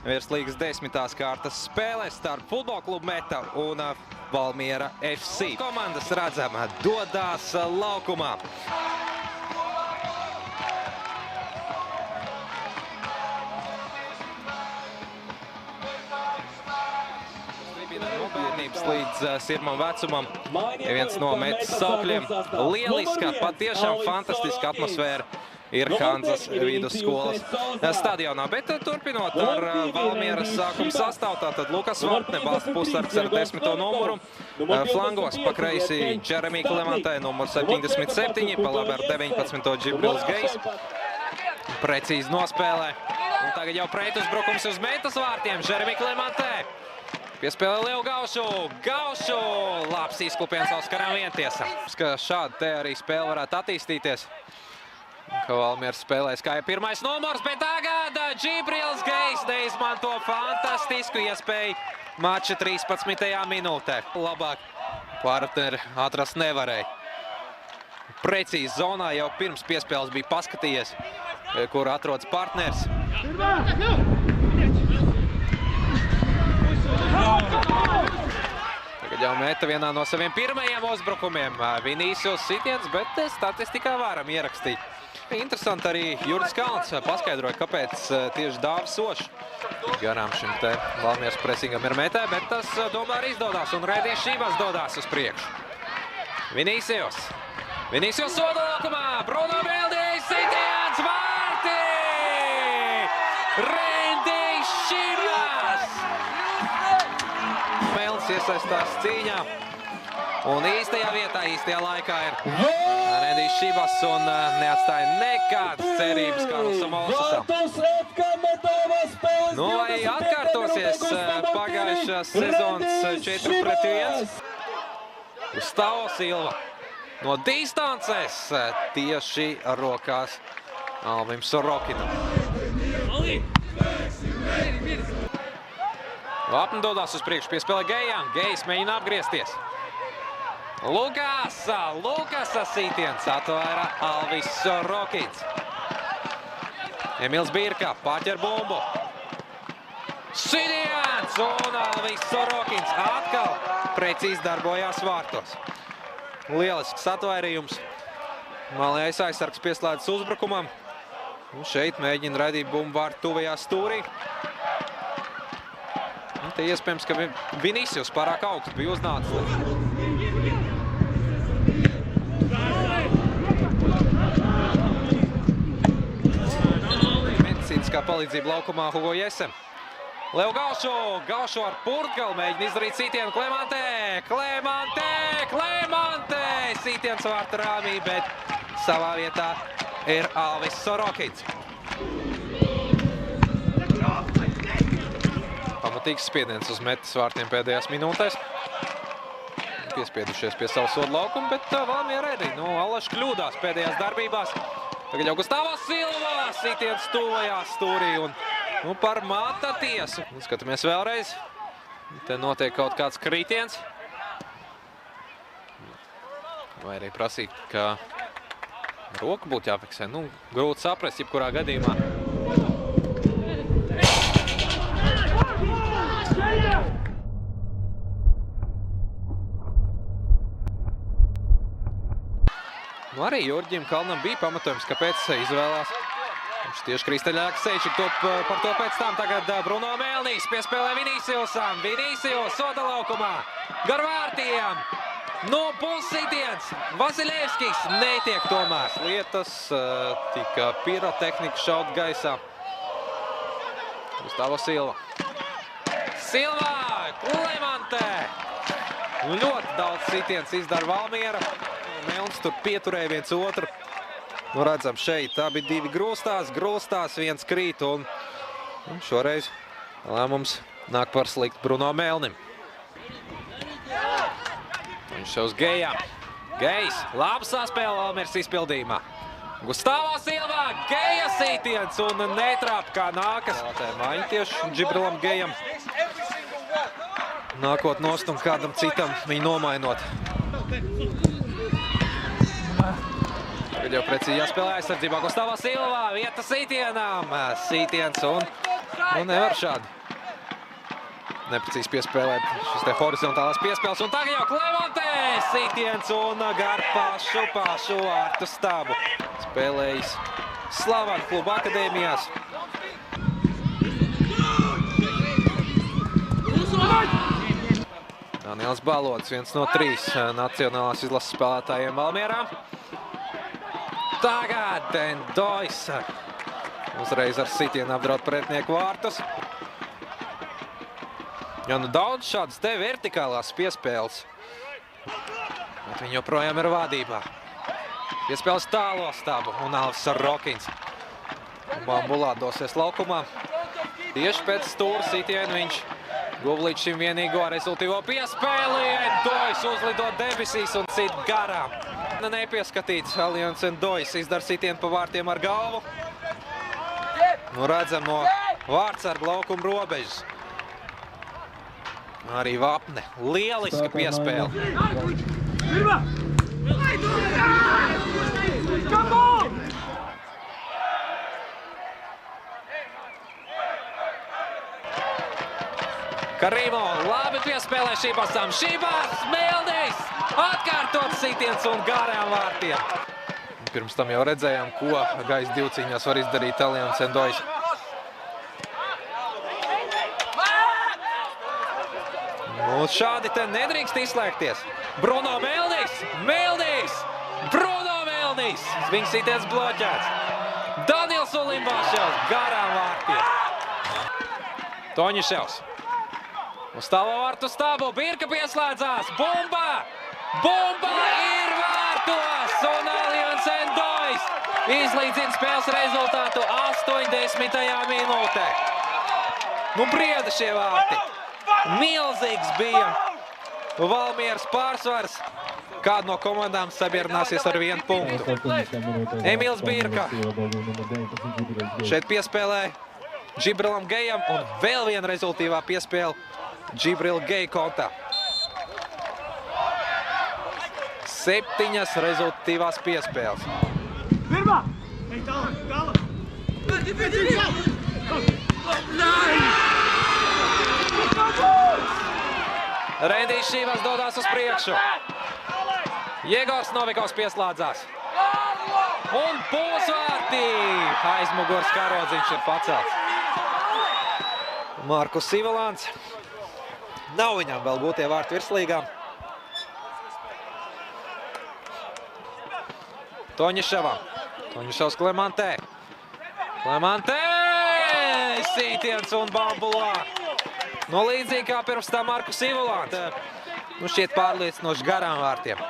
Virslīgas 10. kārtas spēlē starp Futbola klubu Meta un Valmiera FC. Komandas redzama dodās laukumā. Bērnības līdz sirmam vecumam ir viens no Metas saukļiem. Lieliska, patiešām fantastiska atmosfēra ir Hanzas vidusskolas stadionā. Bet turpinot ar Valmieras sākuma sastāvu, tātad Lukas Vartne, balsta pussargs ar 10. numuru. Flangos pa kreisi Jeremy Clemente, numur 77, pa labi ar 19. Džibrils Gejs. Precīzi nospēlē. Un tagad jau pretuzbrukums uz Metas vārtiem. Jeremy Clemente. Piespēlē Lievu Gaušu. Gaušu! Labs izklupiens Oskaram Vientiesam. Šādi te arī spēle varētu attīstīties. Ka Valmiers spēlēs kā pirmais numurs, bet tagad Džibrils Gejs neizmanto fantastisku iespēju mača 13. minūtē. Labāk partneri atrast nevarēja. Precīzi zonā jau pirms piespēles bija paskatījies, kur atrodas partners. Tagad jau Meta vienā no saviem pirmajiem uzbrukumiem. Vinīsijus sitiens, bet statistikā varam ierakstīt. Interesanti arī Juris Kalns paskaidroja, kāpēc tieši Dāvis Sošs garām šim te Valmieras presingam ir Metē, bet tas tomēr izdodās un Rēdijas Šībās dodās uz priekšu. Vinīsijus. Vinīsijus soda laukumā. Bruno Meldijs sitiens vārtī! Rēdijas Šībās! Melns iesaistās cīņā. Un īstajā vietā, īstajā laikā ir Rēdijas Šībās un neatstāja nekādas cerības Karlsam Olsasam. Nu, vai atkārtosies pagājušās sezonas 4-1? Gustavo Silva no distancēs tieši rokās Alvim Sorokinam. Vapni dodās uz priekšu, piespēlē Gejām. Gejs mēģina apgriezties. Lukasa sītiens atvaira Alvis Sorokins. Emils Birka paķer bumbu. Sitiens un Alvis Sorokins atkal precīzi darbojās vārtos. Lielisks atvairījums. Malējais aizsargs pieslēdzas uzbrukumam. Un šeit mēģina raidīt bumbu vārtu tuvajā stūrī. Un te iespējams, ka Vinīsijus pārāk augsts bija uznācis. Medicīniskā palīdzība laukumā Hugo Jesem. Lievu Gaušu. Gaušu ar Purtgalu mēģina izdarīt sītienu Clemente. Clemente! Sītiens vārta rāmī, bet savā vietā ir Alvis Sorokins. Pamatīgs spiediens uz Metas vārtiem pēdējās minūtēs. Piespiedušies pie savu sodu laukumu, bet Valmiera arī. Alaši kļūdās pēdējās darbībās. Tagad jau Gustavo Silva sitiens tuvajā stūrī un par mata tiesu. Skatāmies vēlreiz. Te notiek kaut kāds kritiens. Vai arī prasīt, ka roka būtu jāfiksē. Grūti saprast, jebkurā gadījumā. Arī Jurģim Kalnam bija pamatojums, kāpēc izvēlās. Viņš tieši Kristaļāks Seičik par to pēc tam. Tagad Bruno Melnīs piespēlē Vinīsijusam. Vinīsijus soda laukumā. Gar vārtiem. Pulsītiens. Vasiljevskis netiek tomēr. Lietas tika pirotehnika šaut gaisā. Gustavo Silva. Clemente. Ļoti daudz sitiens izdara Valmiera. Melns tur pieturēja viens otru. Redzam šeit, abi divi grūstās, viens krīt un šoreiz lēmums nāk par sliktu Bruno Melnim. Viņš uz Gejām. Gejs, labs saspēle Valmieras izpildījumā. Gustavo Silva, Geja sītiens un netrāp kā nākas. Maiņa tieši Džibrilam Gejam. Nākot nost un kādam citam viņu nomainot. Tagad jau precīzi jāspēlē aizsardzībā Gustavo Silva, vieta sītienām. Sītiens un nevar šādi neprecīzi piespēlēt šis te horizontālās piespēles. Un tagad jau Clemente sitiens un gar pašu vārtu stabu. Spēlējis Slavānu klubu akadēmijās. Daniels Balots, 1 no 3 nacionālās izlases spēlētājiem Valmierā. Tagad Dendois uzreiz ar sitienu apdraud pretinieku vārtus. Ja nu daudz šādas te vertikālās piespēles, bet viņi joprojām ir vadībā. Piespēles tālo stabu un Alvis Rokins. Bambulā dosies laukumā. Tieši pēc stūra sitienu viņš guva līdz šim vienīgo rezultīvo piespēli. Endois uzlido debesīs un sit garām. Nepieskatīts Alians Endois izdara sitienu pa vārtiem ar galvu. Nu redzam no vārtsarga laukuma robežas. Arī Vapne. Lieliska piespēle. Karimo labi piespēlē Šībasam. Šības, Meldijs, atkārtot sitiens un garām vārtiem. Pirms tam jau redzējām, ko gaisa divcīņās var izdarīt Alians Endois. Nu, šādi te nedrīkst izslēgties. Bruno Meldijs, Bruno Meldijs. Viņas sitiens bloķēts. Daniels Ulimbaševs garām vārtiem. Toņiševs. Uz tālo vārtu stabu, Birka pieslēdzās, bumba! Bumba ir vārtos un Alians Endois izlīdzina spēles rezultātu 80. minūtē. Nu brieda šie vārti. Milzīgs bija Valmieras pārsvars. Kāda no komandām sabierināsies ar 1 punktu. Emīls Birka šeit piespēlē Džibrilam Gejam un vēl viena rezultīvā piespēle Džibrila Geja kontā. 7 rezultīvās piespēles. Rendijs Šības dodās uz priekšu. Jegors Novikovs pieslēdzās. Un pusvārtī. Aizmugurs karodziņš ir pacelts. Markus Ivalāns. Nav viņam vēl gūtie vārti virslīgā. Toņiševam. Toņiševs Clemente. Clemente! Sītiens un Bambulā. Nu, līdzīgi kā pirms tā Markus Ivalāns. Nu, šķiet pārliecinoši garām vārtiem.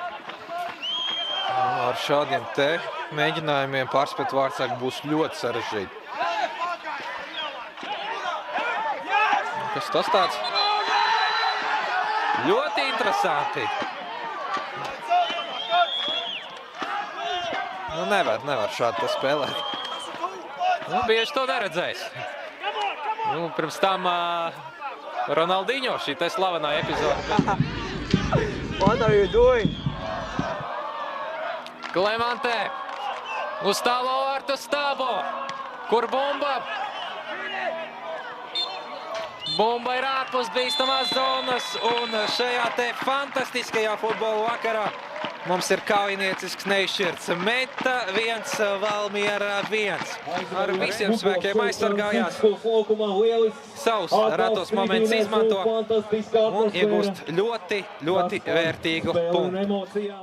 Ar šādiem te mēģinājumiem pārspēt vārtsargu būs ļoti sarežģīti. Kas tas tāds? Ļoti interesanti. Nu, nevar šādi te spēlēt. Nu, bieži to neredzējis. Nu, pirms tam Ronaldinho, šī te slavenā epizode. What are you doing? Clemente uz tālo vārtu stabu, kur bumba. Bumba ir ārpus bīstamās zonas un šajā te fantastiskajā futbola vakarā mums ir kaujiniecisks neizšķirts. Meta 1, Valmiera 1. Ar visiem spēkiem aizsargājās. Savus retos momentus izmanto un iegūst ļoti vērtīgu punktu.